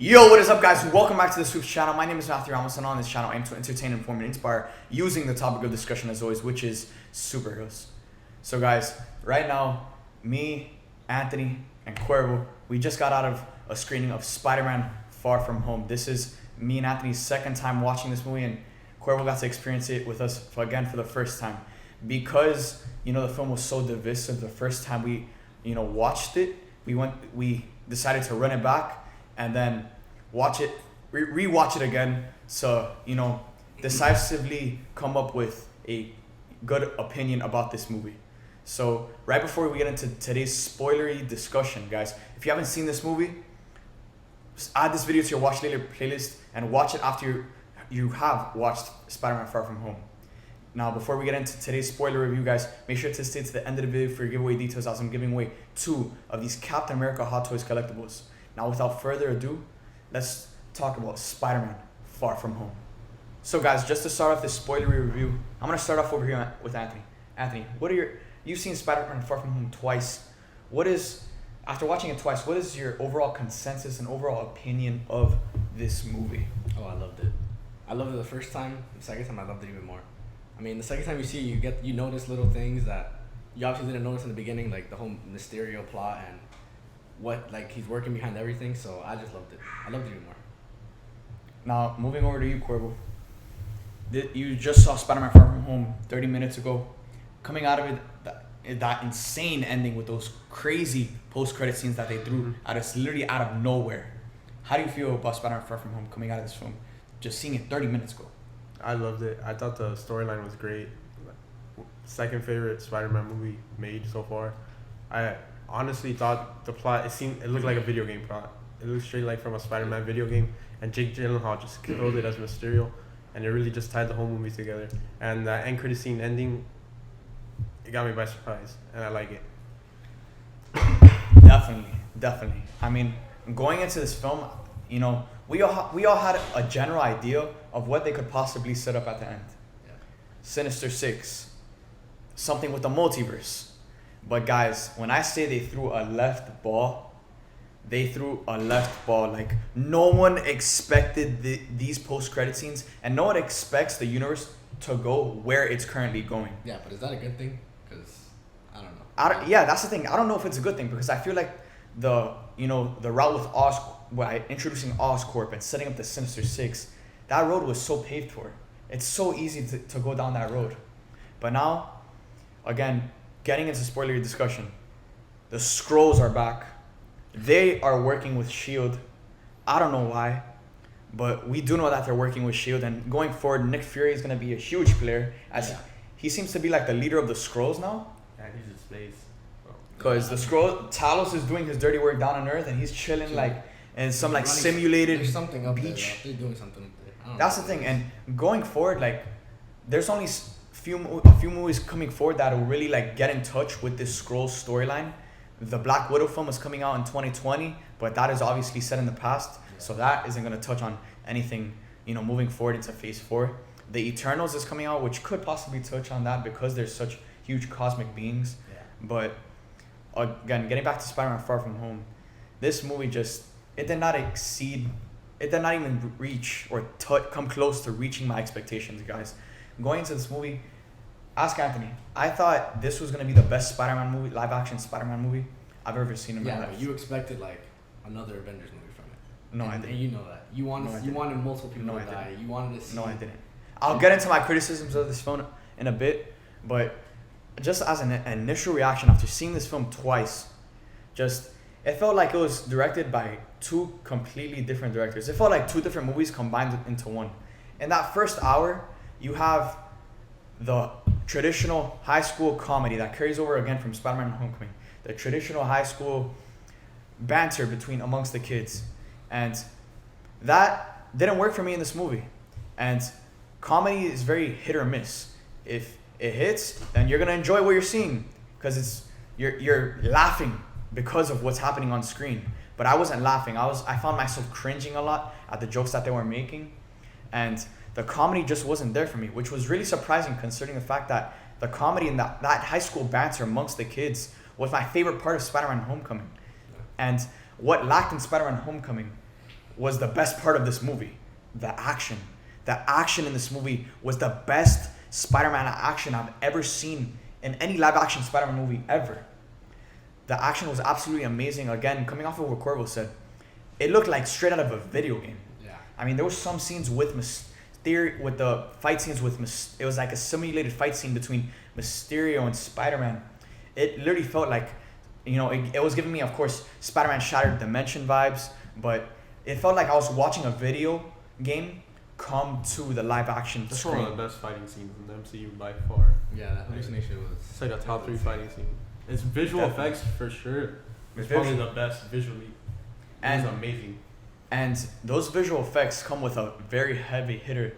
Yo, what is up, guys? Welcome back to the SUPES channel. My name is Matthew Ramos, and on this channel I aim to entertain, inform, and inspire using the topic of discussion as always, which is superheroes. So guys, right now, me, Anthony, and Cuervo, we just got out of a screening of Spider-Man Far From Home. This is me and Anthony's second time watching this movie, and Cuervo got to experience it with us for the first time. Because, the film was so divisive the first time we, watched it, we decided to run it back and then watch it, re-watch it again. So, decisively come up with a good opinion about this movie. So, right before we get into today's spoilery discussion, guys, if you haven't seen this movie, just add this video to your watch later playlist and watch it after you have watched Spider-Man Far From Home. Now, before we get into today's spoiler review, guys, make sure to stay to the end of the video for your giveaway details, as I'm giving away 2 of these Captain America Hot Toys collectibles. Now, without further ado, let's talk about Spider-Man Far From Home. So, guys, just to start off this spoilery review, I'm going to start off over here with Anthony. Anthony, you've seen Spider-Man Far From Home twice. After watching it twice, what is your overall consensus and overall opinion of this movie? Oh, I loved it. I loved it the first time. The second time, I loved it even more. I mean, the second time you see it, you notice little things that you obviously didn't notice in the beginning, like the whole Mysterio plot and he's working behind everything. So I just loved it. I loved it even more. Now, moving over to you, Cuervo. You just saw Spider-Man Far From Home 30 minutes ago. Coming out of it, that insane ending with those crazy post-credit scenes that they threw at us literally out of nowhere. How do you feel about Spider-Man Far From Home coming out of this film? Just seeing it 30 minutes ago. I loved it. I thought the storyline was great. Second favorite Spider-Man movie made so far. I honestly thought the plot, it looked like a video game plot. It looked straight like from a Spider-Man video game, and Jake Gyllenhaal just killed it as Mysterio, and it really just tied the whole movie together. And that end credit scene ending, it got me by surprise, and I like it. Definitely. I mean, going into this film, we all had a general idea of what they could possibly set up at the end. Yeah. Sinister Six, something with the multiverse. But guys, when I say they threw a left ball like no one expected these post-credit scenes, and no one expects the universe to go where it's currently going. Yeah, but is that a good thing? Because I don't know. Yeah, that's the thing. I don't know if it's a good thing, because I feel like the route with introducing Oscorp and setting up the Sinister Six, that road was so paved for. It's so easy to go down that road. But now, again, getting into spoilery discussion, the Skrulls are back. They are working with S.H.I.E.L.D. I don't know why, but we do know that they're working with S.H.I.E.L.D. And going forward, Nick Fury is going to be a huge player, as he seems to be like the leader of the Skrulls now. Yeah, he just plays. Because the Skrull, Talos is doing his dirty work down on Earth, and he's chilling in some simulated There's something up beach. There, they're doing something up there. That's the thing. And going forward, there's only a few movies coming forward that will really get in touch with this Skrull storyline. The Black Widow film is coming out in 2020, but that is obviously set in the past, so that isn't going to touch on anything, moving forward into Phase 4. The Eternals is coming out, which could possibly touch on that because there's such huge cosmic beings. Yeah. But again, getting back to Spider-Man Far From Home, this movie it did not even reach or come close to reaching my expectations, guys. Going into this movie, ask Anthony. I thought this was going to be the best Spider-Man movie, live-action Spider-man movie I've ever seen in my life. Yeah, but you expected another Avengers movie from it. No, I didn't. And you know that. You wanted multiple people to die. You wanted to see. No, I didn't. I'll get into my criticisms of this film in a bit, but just as an initial reaction after seeing this film twice, it felt like it was directed by 2 completely different directors. It felt like 2 different movies combined into one. In that first hour, you have the traditional high school comedy that carries over again from Spider-Man Homecoming. The traditional high school banter amongst the kids. And that didn't work for me in this movie. And comedy is very hit or miss. If it hits, then you're going to enjoy what you're seeing, because you're laughing because of what's happening on screen. But I wasn't laughing. I found myself cringing a lot at the jokes that they were making. And the comedy just wasn't there for me, which was really surprising considering the fact that the comedy and that high school banter amongst the kids was my favorite part of Spider-Man Homecoming. And what lacked in Spider-Man Homecoming was the best part of this movie. The action. The action in this movie was the best Spider-Man action I've ever seen in any live-action Spider-Man movie ever. The action was absolutely amazing. Again, coming off of what Cuervo said, it looked like straight out of a video game. Yeah. I mean, there were some scenes with with the fight scenes with it was like a simulated fight scene between Mysterio and Spider-Man. It literally felt like, it was giving me, of course, Spider-Man Shattered Dimension vibes, but it felt like I was watching a video game come to the live action That's screen. one of the best fighting scenes in the MCU by far. Yeah, that hallucination was. It's like a top 3 fighting scene. It's visual Definitely. effects for sure. It's The probably visual- the best visually. And It's amazing. And those visual effects come with a very heavy hitter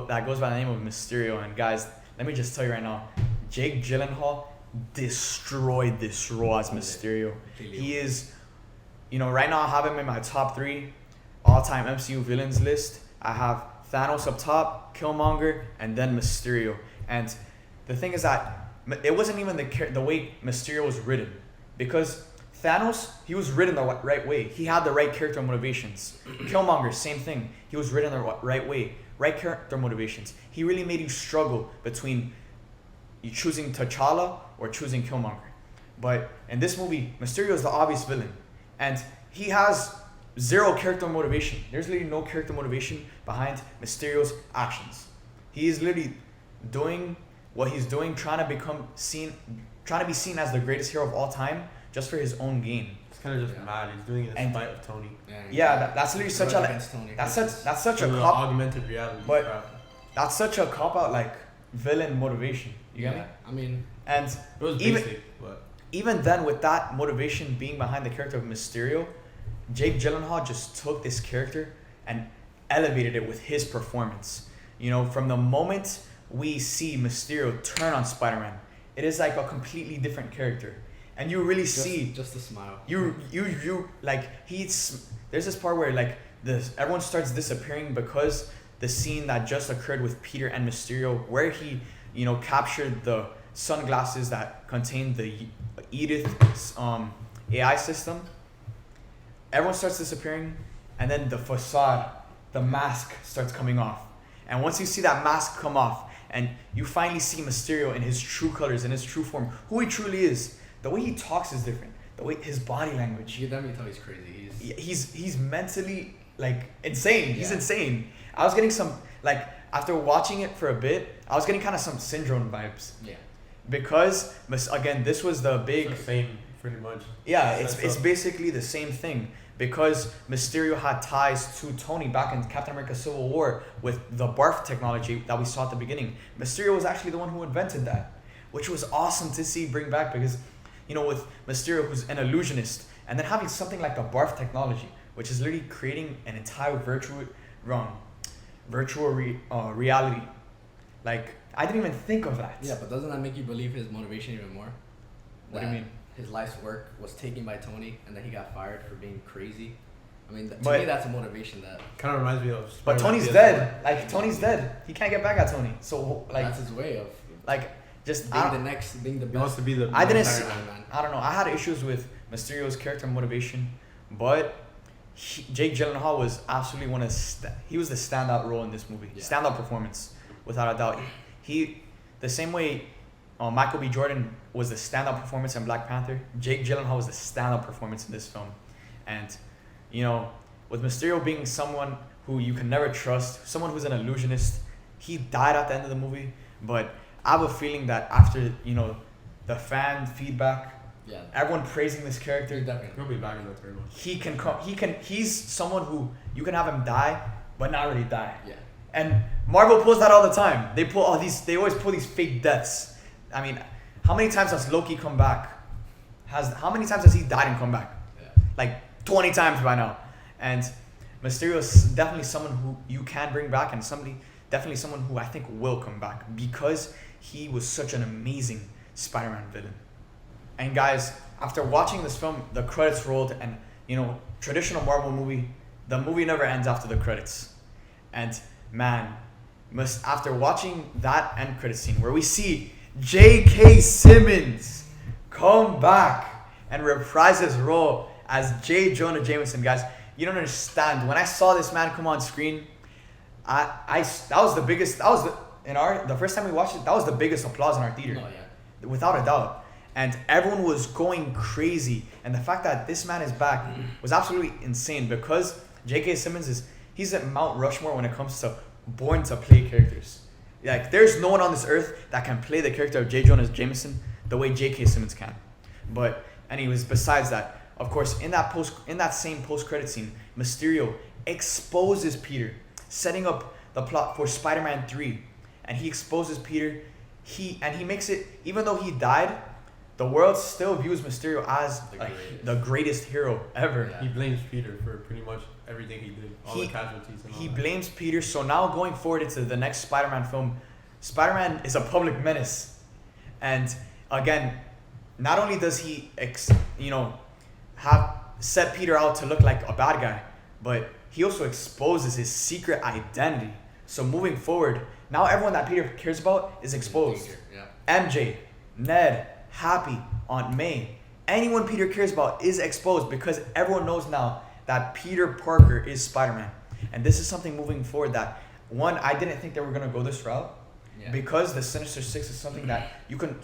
that goes by the name of Mysterio. And guys, let me just tell you right now, Jake Gyllenhaal destroyed this role as Mysterio. He is, right now I have him in my top 3 all-time MCU villains list. I have Thanos up top, Killmonger, and then Mysterio. And the thing is that it wasn't even the way Mysterio was written, because Thanos, he was written the right way. He had the right character motivations. Killmonger, same thing. He was written the right way, right character motivations. He really made you struggle between you choosing T'Challa or choosing Killmonger. But in this movie, Mysterio is the obvious villain, and he has zero character motivation. There's literally no character motivation behind Mysterio's actions. He is literally doing what he's doing, trying to be seen as the greatest hero of all time, just for his own gain. It's kind of just mad. He's doing it in spite of Tony. That's literally such a cop. Augmented reality. But crap. that's such a cop out, like, villain motivation. You get me? I mean, And It was even basic, but even then, with that motivation being behind the character of Mysterio, Jake Gyllenhaal just took this character and elevated it with his performance. From the moment we see Mysterio turn on Spider-Man, it is like a completely different character. And you really see just a smile. you like there's this part where like everyone starts disappearing because the scene that just occurred with Peter and Mysterio, where he captured the sunglasses that contained the Edith AI system. Everyone starts disappearing, and then the facade, the mask starts coming off. And once you see that mask come off, and you finally see Mysterio in his true colors, in his true form, who he truly is, the way he talks is different. The way his body language. You definitely tell he's crazy. He's mentally like insane. He's Yeah. insane. I was getting some after watching it for a bit, I was getting kind of some Syndrome vibes. Yeah. Because again, this was the big. it's the same pretty much. Yeah, That's it's basically the same thing, because Mysterio had ties to Tony back in Captain America Civil War with the barf technology that we saw at the beginning. Mysterio was actually the one who invented that, which was awesome to see bring back, because with Mysterio, who's an illusionist, and then having something like the barf technology, which is literally creating an entire virtual reality. Like, I didn't even think of that. Yeah, but doesn't that make you believe his motivation even more? What do you mean? His life's work was taken by Tony, and then he got fired for being crazy. I mean, to But- me, that's a motivation that. Kind of reminds me of. But Spider-Man Tony's PS4. dead. Like, Tony's dead. He can't get back at Tony. So, like, That's his way of just being the next, being the He wants best. to be the. I didn't best see- Spider-Man. I don't know. I had issues with Mysterio's character motivation, but Jake Gyllenhaal was absolutely he was the standout role in this movie. Yeah. Standout performance, without a doubt. He, the same way Michael B. Jordan was the standout performance in Black Panther, Jake Gyllenhaal was the standout performance in this film. And, with Mysterio being someone who you can never trust, someone who's an illusionist, he died at the end of the movie, but I have a feeling that after, the fan feedback, Yeah. everyone praising this character, Definitely. He'll be back in the third one. he's someone who you can have him die, but not really die. Yeah. And Marvel pulls that all the time. They always pull these fake deaths. I mean, how many times has Loki come back? How many times has he died and come back? Yeah. Like 20 times by now. And Mysterio is definitely someone who you can bring back, and definitely someone who I think will come back, because he was such an amazing Spider-Man villain. And guys, after watching this film, the credits rolled, and traditional Marvel movie, the movie never ends after the credits. And man, after watching that end credit scene where we see J.K. Simmons come back and reprise his role as J. Jonah Jameson, guys, you don't understand. When I saw this man come on screen, that was the biggest. That was the first time we watched it. That was the biggest applause in our theater, without a doubt. And everyone was going crazy. And the fact that this man is back was absolutely insane because J.K. Simmons he's at Mount Rushmore when it comes to born to play characters. Like, there's no one on this earth that can play the character of J. Jonah Jameson the way J.K. Simmons can. But anyways, besides that, of course, in that same post-credit scene, Mysterio exposes Peter, setting up the plot for Spider-Man 3. And he exposes Peter. He makes it, even though he died, the world still views Mysterio as the greatest hero ever. Yeah. He blames Peter for pretty much everything he did, all the casualties and all He that. blames Peter. So now going forward into the next Spider-Man film, Spider-Man is a public menace. And again, not only does he have set Peter out to look like a bad guy, but he also exposes his secret identity. So moving forward, now everyone that Peter cares about is exposed. MJ, Ned, Happy, Aunt May, anyone Peter cares about is exposed because everyone knows now that Peter Parker is Spider-Man. And this is something moving forward that, one, I didn't think they were going to go this route because the Sinister Six is something that you can,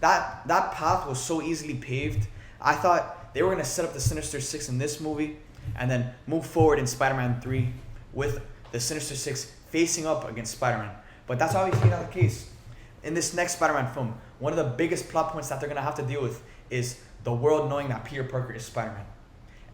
that path was so easily paved. I thought they were going to set up the Sinister Six in this movie and then move forward in Spider-Man 3 with the Sinister Six facing up against Spider-Man. But that's obviously not the case. In this next Spider-Man film, one of the biggest plot points that they're going to have to deal with is the world knowing that Peter Parker is Spider-Man.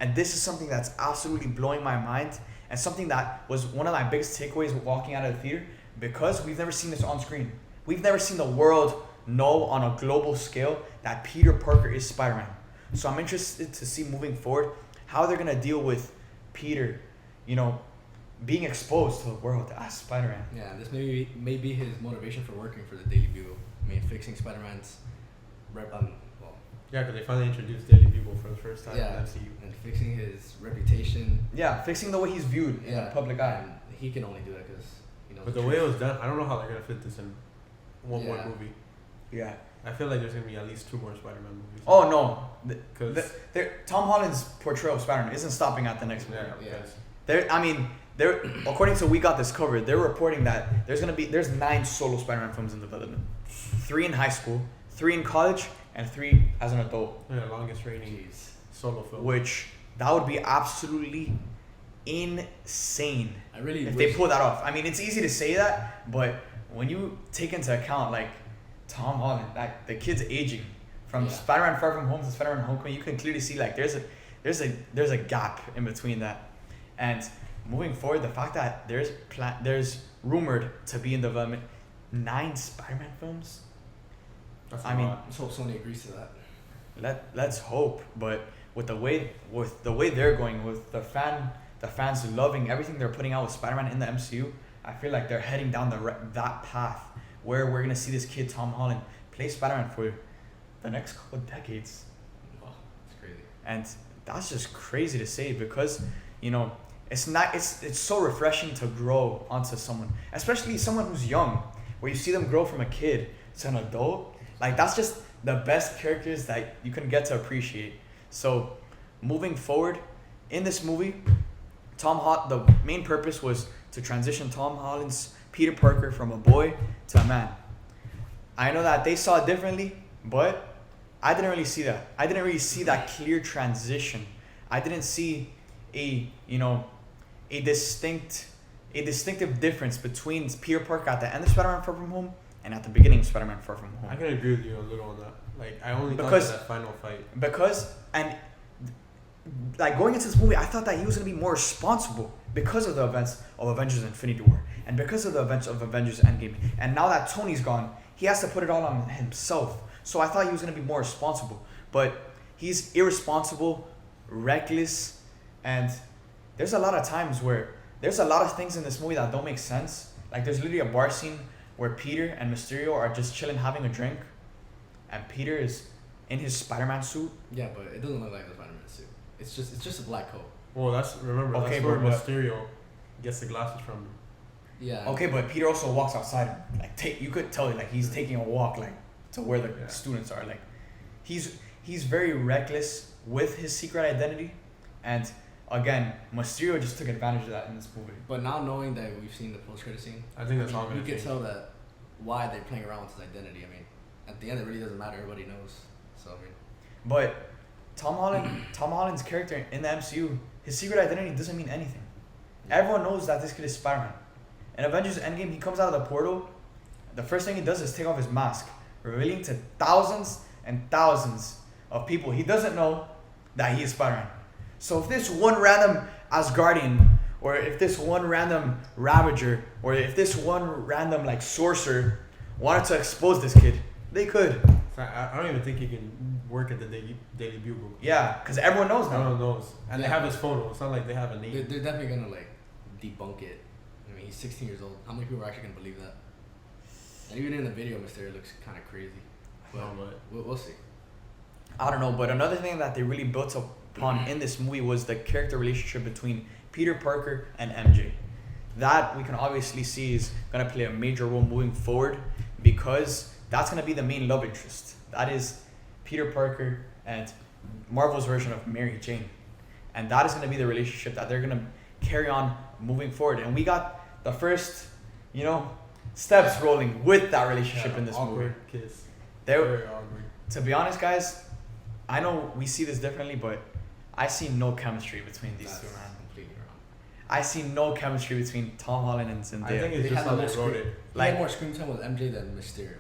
And this is something that's absolutely blowing my mind and something that was one of my biggest takeaways walking out of the theater because we've never seen this on screen. We've never seen the world know on a global scale that Peter Parker is Spider-Man. So I'm interested to see moving forward how they're going to deal with Peter, being exposed to the world as Spider-Man. Yeah, this may be his motivation for working for the Daily Bugle. I mean, fixing Spider-Man's yeah, because they finally introduced Daily Bugle for the first time in the MCU. And fixing his reputation. Yeah, fixing the way he's viewed in the public eye. And he can only do that because, But the way it was done, I don't know how they're going to fit this in one more movie. Yeah. I feel like there's going to be at least 2 more Spider-Man movies. Oh, no. Tom Holland's portrayal of Spider-Man isn't stopping at the next movie. According to We Got This Covered, they're reporting that there's 9 solo Spider-Man films in development. 3 in high school, 3 in college, and 3 as an adult. Yeah, longest reigning solo film. Which, that would be absolutely insane if they pull that off. I mean, it's easy to say that, but when you take into account, like, Tom Holland, like, the kid's aging from Spider-Man Far From Home to Spider-Man Homecoming, you can clearly see, like, there's a gap in between that. And moving forward, the fact that there's rumored to be in development 9 Spider-Man films. Let's hope Sony agrees to that. Let's hope, but with the way they're going, with the fans loving everything they're putting out with Spider-Man in the MCU, I feel like they're heading down that path where we're gonna see this kid Tom Holland play Spider-Man for the next couple of decades. Wow, it's crazy. And that's just crazy to say because it's so refreshing to grow onto someone, especially someone who's young, where you see them grow from a kid to an adult. Like, that's just the best characters that you can get to appreciate. So moving forward in this movie, the main purpose was to transition Tom Holland's Peter Parker from a boy to a man. I know that they saw it differently, but I didn't really see that. I didn't really see that clear transition. I didn't see a distinctive difference between Peter Parker at the end of Spider-Man Far From Home and at the beginning of Spider-Man Far From Home. I can agree with you a little on that. Like, I only thought that final fight. Going into this movie, I thought that he was going to be more responsible because of the events of Avengers Infinity War and because of the events of Avengers Endgame. And now that Tony's gone, he has to put it all on himself. So I thought he was going to be more responsible. But he's irresponsible, reckless, and there's a lot of times where there's a lot of things in this movie that don't make sense. Like, there's literally a bar scene where Peter and Mysterio are just chilling having a drink, and Peter is in his Spider-Man suit. Yeah, but it doesn't look like the Spider-Man suit. It's just a black coat. Well, that's where Mysterio gets the glasses from him. Yeah. Okay, but Peter also walks outside. Like, you could tell, like, he's taking a walk, like, to where the students are. Like, he's very reckless with his secret identity, and again, Mysterio just took advantage of that in this movie. But now knowing that we've seen the post-credit scene, I think that's all you gonna can change. tell that why they're playing around with his identity. I mean, at the end, it really doesn't matter. Everybody knows. So I mean, But Tom Holland's character in the MCU, his secret identity doesn't mean anything. Everyone knows that this kid is Spider-Man. In Avengers Endgame, he comes out of the portal. The first thing he does is take off his mask, revealing to thousands and thousands of people he doesn't know that he is Spider-Man. So if this one random Asgardian, or if this one random Ravager, or if this one random like sorcerer wanted to expose this kid, they could. I don't even think he can work at the Daily Bugle. Yeah, because everyone knows now. Everyone knows. And they Yeah. have his photo. It's not like they have a name. they're definitely gonna like debunk it. I mean, he's 16 years old. How many people are actually gonna believe that? And even in the video, Mysterio looks kind of crazy. But No, but we'll see. I don't know, but another thing that they really built upon in this movie was the character relationship between Peter Parker and MJ. That we can obviously see is going to play a major role moving forward because that's going to be the main love interest. That is Peter Parker and Marvel's version of Mary Jane. And that is going to be the relationship that they're going to carry on moving forward. And we got the first, steps rolling with that relationship in this movie. awkward kiss. They were, Very awkward. to be honest, guys, I know we see this differently, but I see no chemistry between these That's two, man. completely wrong. I see no chemistry between Tom Holland and Zendaya. I think it's They just had how the they most wrote screen- it. He Like- had more screen time with MJ than Mysterio.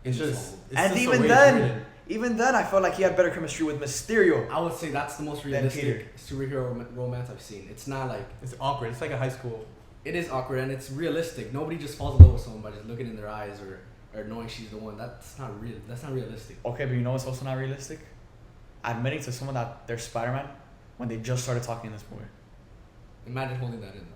It's In this just. whole- It's And just the even way it's then- written. Even then, I felt like he had better chemistry with Mysterio. I would say that's the most Than realistic superhero romance I've seen. It's not like It's awkward. It's like a high school. it is awkward and it's realistic. Nobody just falls in love with someone by just looking in their eyes or knowing she's the one. That's not real. That's not realistic. Okay, but you know what's also not realistic? Admitting to someone that they're Spider-Man when they just started talking in this movie. Imagine holding that in though.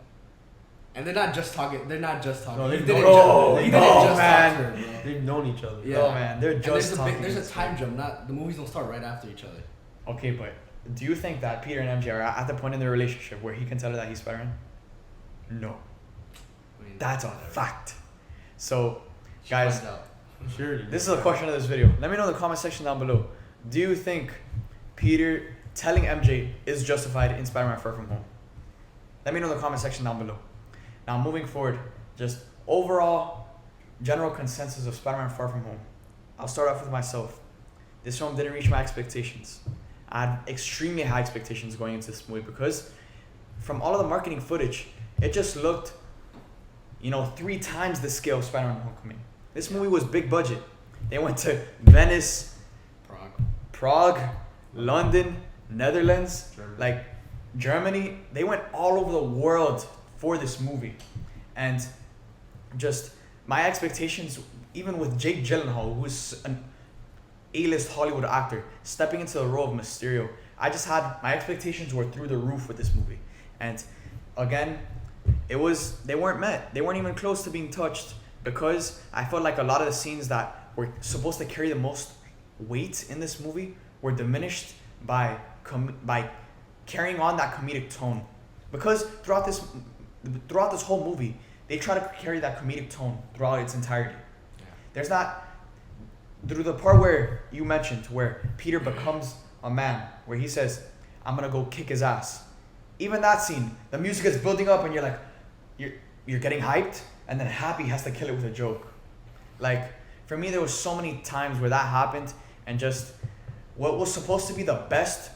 And they're not just talking. They're not just talking. No, He they've didn't known just- each other. he They've didn't known- just man. talk to her, bro. They've known each other. Yeah. No, man, they're And just talking. there's in a this time movie. jump. Not the movies don't start right after each other. Okay, but do you think that Peter and MJ are at the point in their relationship where he can tell her that he's Spider-Man? No. I mean, That's a whatever. fact. So, She guys, finds out. Sure. this is a question of this video. Let me know in the comment section down below. Do you think Peter telling MJ is justified in Spider-Man Far From Home? Let me know in the comment section down below. Now, moving forward, just overall general consensus of Spider-Man Far From Home. I'll start off with myself. This film didn't reach my expectations. I had extremely high expectations going into this movie because from all of the marketing footage, it just looked, 3 times the scale of Spider-Man Homecoming. This movie was big budget. They went to Venice, Prague, London, Netherlands, Germany. Germany. They went all over the world for this movie. And just my expectations, even with Jake Gyllenhaal, who's an A-list Hollywood actor, stepping into the role of Mysterio, my expectations were through the roof with this movie. And again, they weren't met. They weren't even close to being touched because I felt like a lot of the scenes that were supposed to carry the most weight in this movie were diminished by carrying on that comedic tone. Because throughout this whole movie, they try to carry that comedic tone throughout its entirety. Yeah. There's not, through the part where you mentioned, where Peter becomes a man, where he says, "I'm gonna go kick his ass." Even that scene, the music is building up and you're like, you're getting hyped, and then Happy has to kill it with a joke. Like, for me, there was so many times where that happened, and just what was supposed to be the best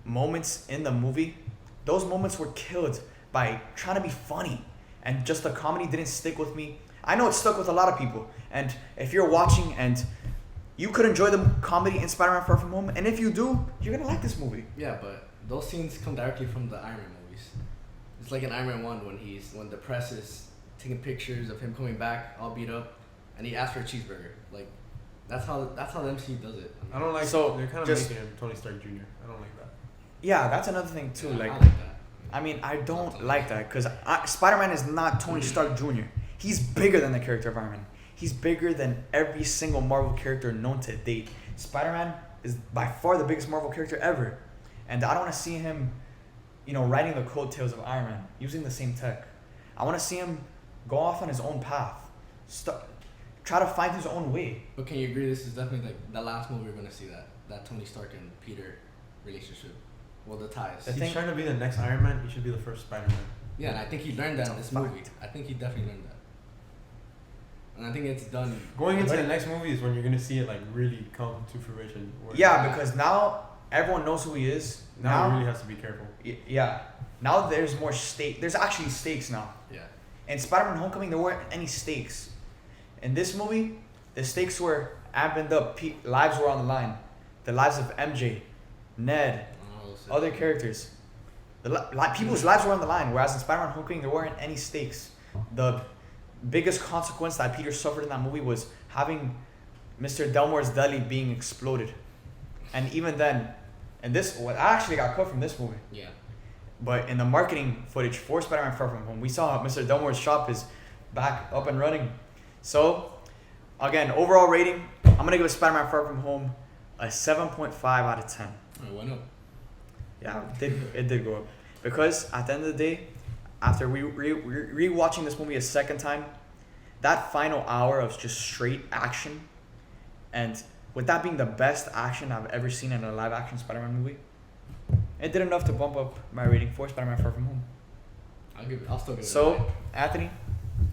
moments in the movie, those moments were killed by trying to be funny, and just the comedy didn't stick with me. I know it stuck with a lot of people, and if you're watching and you could enjoy the comedy in Spider-Man Far From Home, and if you do, you're gonna like this movie. Yeah, but those scenes come directly from the Iron Man movies. It's like in Iron Man 1 when the press is taking pictures of him coming back all beat up, and he asks for a cheeseburger. Like, that's how the MCU does it. I don't like. So, They're kind of just- making him Tony Stark Jr. I don't like that. Yeah, that's another thing too. Yeah, Like, I like that. I mean, I don't like that because Spider-Man is not Tony Stark Jr. He's bigger than the character of Iron Man. He's bigger than every single Marvel character known to date. Spider-Man is by far the biggest Marvel character ever. And I don't want to see him, riding the coattails of Iron Man, using the same tech. I want to see him go off on his own path. Try to find his own way. But can you agree this is definitely like the last movie we're gonna see that Tony Stark and Peter relationship? Well, the ties. The He's thing- trying to be the next Iron Man. He should be the first Spider-Man. Yeah, and I think he learned that in It's this a movie. I think he definitely learned that. And I think it's done. Going into the next movie is when you're gonna see it like really come to fruition. where Yeah, because now everyone knows who he is. now he really has to be careful. Yeah. Now there's more stake. There's actually stakes now. Yeah. In Spider-Man: Homecoming, there weren't any stakes. In this movie, the stakes were amped up. Lives were on the line. The lives of MJ, Ned, other characters. People's lives were on the line. Whereas in Spider-Man: Homecoming, there weren't any stakes. The biggest consequence that Peter suffered in that movie was having Mr. Delmore's deli being exploded. And even then, and this, I actually got cut from this movie. Yeah. But in the marketing footage for Spider-Man: Far From Home, we saw Mr. Delmore's shop is back up and running. So, again, overall rating, I'm going to give Spider-Man: Far From Home a 7.5 out of 10. It went up. Yeah, it did go up. Because at the end of the day, after re-watching this movie a second time, that final hour of just straight action, and with that being the best action I've ever seen in a live-action Spider-Man movie, it did enough to bump up my rating for Spider-Man: Far From Home. I'll still give it. So, a 9. Anthony,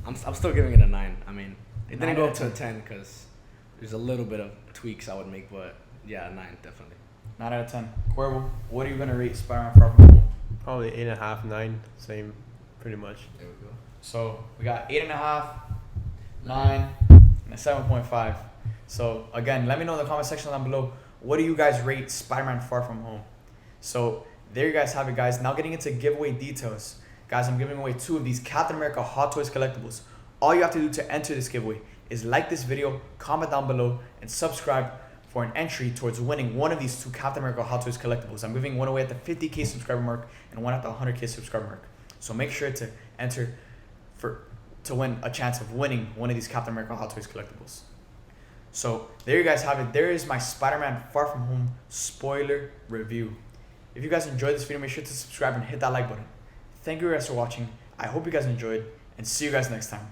I'm still giving it a 9. I mean, it 9 didn't go out up of to a 10. 10 because there's a little bit of tweaks I would make, but yeah, 9 definitely. 9 out of 10. Cuervo, what are you gonna rate Spider-Man: Far From Home? Probably 8.5, 9, same, pretty much. There we go. So we got 8.5, 9, and a 7.5. So again, let me know in the comment section down below, what do you guys rate Spider-Man: Far From Home? So there you guys have it, guys. Now getting into giveaway details. Guys, I'm giving away 2 of these Captain America Hot Toys collectibles. All you have to do to enter this giveaway is like this video, comment down below, and subscribe for an entry towards winning one of these 2 Captain America Hot Toys collectibles. I'm giving one away at the 50K subscriber mark and one at the 100K subscriber mark. So make sure to enter to win a chance of winning one of these Captain America Hot Toys collectibles. So there you guys have it. There is my Spider-Man: Far From Home spoiler review. If you guys enjoyed this video, make sure to subscribe and hit that like button. Thank you guys for watching. I hope you guys enjoyed, and see you guys next time.